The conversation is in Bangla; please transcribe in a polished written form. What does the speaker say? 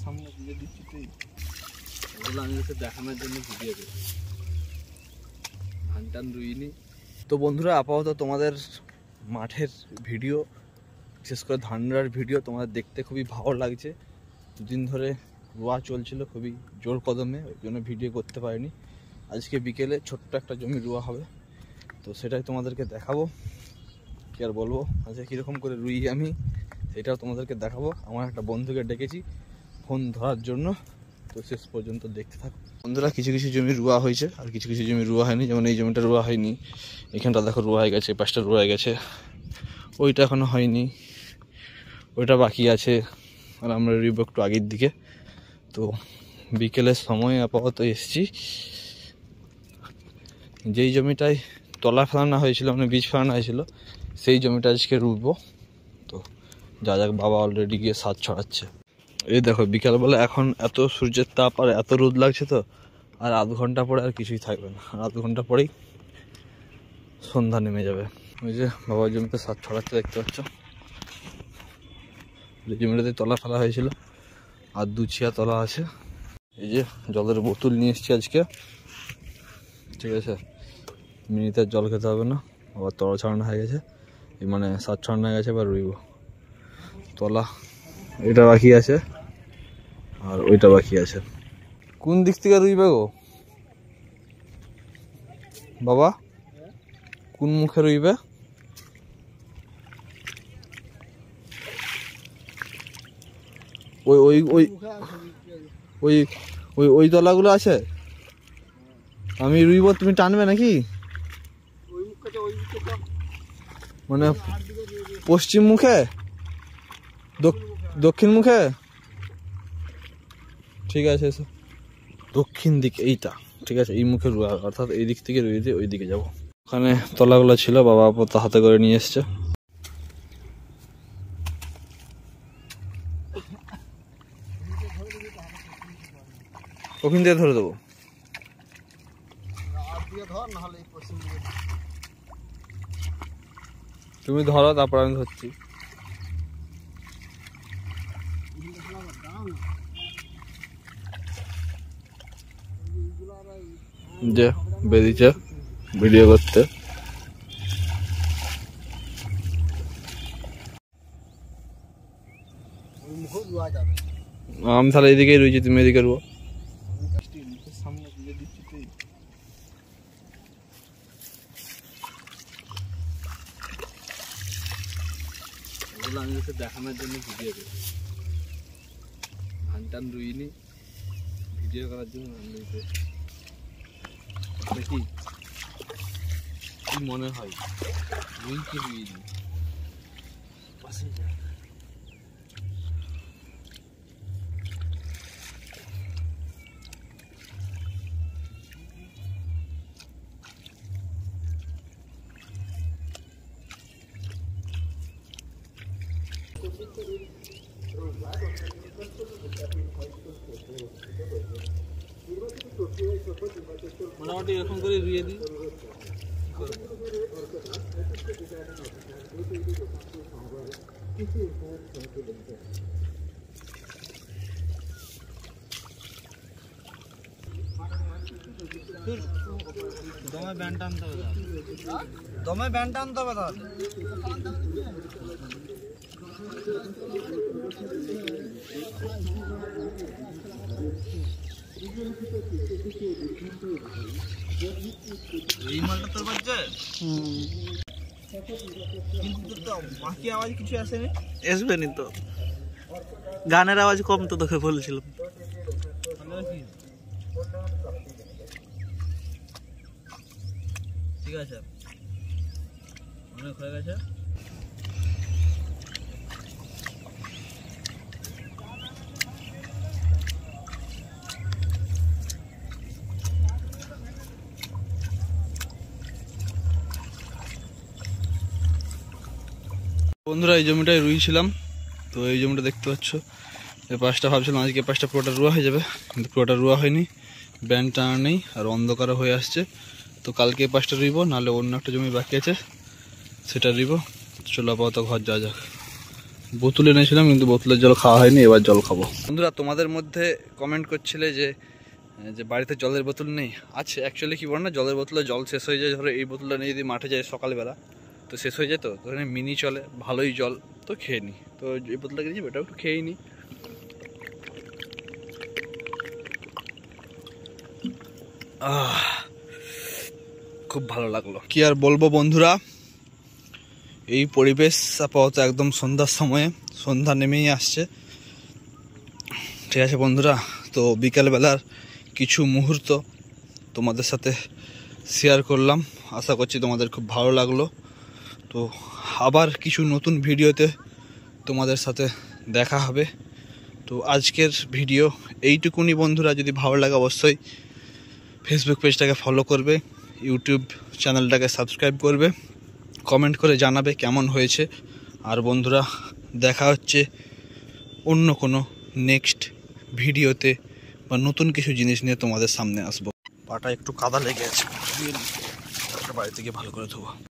সামনে দিয়ে দিচ্ছি তুই, ওগুলো আমি হচ্ছে দেখানোর জন্য ভিডিও করি, ধান টান রুইনি। তো বন্ধুরা আপাতত তোমাদের মাঠের ভিডিও, বিশেষ করে ধান রোয়ার ভিডিও তোমাদের দেখতে খুবই ভালো লাগছে। দুদিন ধরে রোয়া চলছিল খুবই জোর কদমে, ওই জন্য ভিডিও করতে পারিনি। আজকে বিকেলে ছোট্ট একটা জমি রোয়া হবে, তো সেটাই তোমাদেরকে দেখাবো। কি আর বলবো, আজকে কীরকম করে রুই আমি সেটাও তোমাদেরকে দেখাবো। আমার একটা বন্ধুকে ডেকেছি ফোন ধরার জন্য, তো শেষ পর্যন্ত দেখতে থাকো। বন্ধুরা কিছু কিছু জমি রোয়া হয়েছে আর কিছু কিছু জমি রোয়া হয়নি। যেমন এই জমিটা রোয়া হয়নি, এখানটা দেখো রোয়া হয়ে গেছে, পাঁচটা রোয়া হয়ে গেছে, ওইটা এখনো হয়নি, ওইটা বাকি আছে। আর আমরা রুইব একটু আগের দিকে। তো বিকেলের সময় আপাতত এসছি। যেই জমিটায় তলা ফেলানো হয়েছিল, মানে বীজ ফেলানো হয়েছিল, সেই জমিটা আজকে রুইব। তো যা যাক, বাবা অলরেডি গিয়ে সার ছড়াচ্ছে। এই দেখো বিকালবেলা এখন এত সূর্যের তাপ আর এত রোদ লাগছে, তো আর আধ ঘন্টা পরে আর কিছুই থাকবে না, আর আধ ঘন্টা পরেই সন্ধ্যা নেমে যাবে। ওই যে বাবার জমিতে সার ছড়াচ্ছে দেখতে পাচ্ছ, যে জমিটাতে তলা ফেলা হয়েছিল আর দুছিয়া তলা আছে। এই যে জলের বোতল নিয়ে এসছি আজকে, ঠিক আছে, মিনিটের জল খেতে হবে না। আবার তলা ছড়ানো হয়ে গেছে, মানে সার ছড়ানো হয়ে গেছে, এবার রুইব। তলা এটা বাকি আছে আর ওইটা বাকি আছে। কোন দিক থেকে রুইবে গো বাবা, কোন মুখে রুইবে? ওই ওই ওই ওই ওই ওই তলাগুলো আছে, আমি রুইব, তুমি টানবে নাকি? মানে পশ্চিম মুখে, দক্ষিণ মুখে? ঠিক আছে, দক্ষিণ দিক এইটা, ঠিক আছে, এই মুখে রুয়া, অর্থাৎ এই দিক থেকে রুইতে ওই দিকে যাবো। ওখানে তলাগুলো ছিল, বাবা আপাতত হাতে করে নিয়ে এসছে। ওখান দিয়ে ধরে দেবো, তুমি ধরো তারপর আমি ধরছি। যে বেরিয়েছে ভিডিও করতে, আমি তাহলে এদিকেই রয়েছি, তুমি এদিকে রুয়ো। সামনে দিয়ে দিচ্ছি তুই, ওগুলো আমি হচ্ছে দেখানোর জন্য ভিডিও করি, ধান টান রুইনি, ভিডিও করার জন্য দেখি কি মনে হয় রুই কি রুইনি। মোটামুটি এরকম করে রুইয়ে দিই। দমে ব্যান্ড টানতে হবে, দমে ব্যান্ড টানতে হবে তাহলে। এই মালটা তোর বাচ্চা কিন্তু তো বাকি আওয়াজ কিছু আসেনি, আসবে নি তো, গানের আওয়াজ কম তো তোকে বলছিলাম। ঠিক আছে, অনেক হয়ে গেছে। বন্ধুরা এই জমিটায় রুইছিলাম, তো এই জমিটা দেখতে পাচ্ছ, এই পাশটা ভাবছিলাম আজকে পাশটা পুরোটা রুয়া হয়ে যাবে, কিন্তু পুরোটা রুয়া হয়নি, ব্যান্ড টানা নেই আর অন্ধকারও হয়ে আসছে। তো কালকে এই পাশটা রুইব, নাহলে অন্য একটা জমি বাকি আছে সেটা রুইব। চলো আপাতত ঘর যাওয়া যাক। বোতল এনেছিলাম কিন্তু বোতলের জল খাওয়া হয়নি, এবার জল খাবো। বন্ধুরা তোমাদের মধ্যে কমেন্ট করছিলে যে বাড়িতে জলের বোতল নেই। আছে অ্যাকচুয়ালি কী বলো না, জলের বোতলে জল শেষ হয়ে যায়। ধরো এই বোতলটা নিয়ে যদি মাঠে যায় সকালবেলা তো শেষ হয়ে যায়, তো ওখানে মিনি চলে, ভালোই জল, তো খেয়ে নিই। তো এই বোতলটা কিনেছি, ওটাও একটু খেয়েই নিই। খুব ভালো লাগলো। কি আর বলবো বন্ধুরা, এই পরিবেশ আপাতত একদম সন্ধ্যার সময়ে, সন্ধ্যা নেমেই আসছে। ঠিক আছে বন্ধুরা, তো বিকালবেলার কিছু মুহূর্ত তোমাদের সাথে শেয়ার করলাম, আশা করছি তোমাদের খুব ভালো লাগলো। তো আবার কিছু নতুন ভিডিওতে তোমাদের সাথে দেখা হবে। তো আজকের ভিডিও এইটুকুনি বন্ধুরা। যদি ভালো লাগে অবশ্যই ফেসবুক পেজটাকে ফলো করবে, ইউটিউব চ্যানেলটাকে সাবস্ক্রাইব করবে, কমেন্ট করে জানাবে কেমন হয়েছে। আর বন্ধুরা দেখা হচ্ছে অন্য কোনো নেক্সট ভিডিওতে বা নতুন কিছু জিনিস নিয়ে তোমাদের সামনে আসবো। পাটা একটু কাদা লেগে আছে, বাড়িতে গিয়ে ভালো করে ধোবো।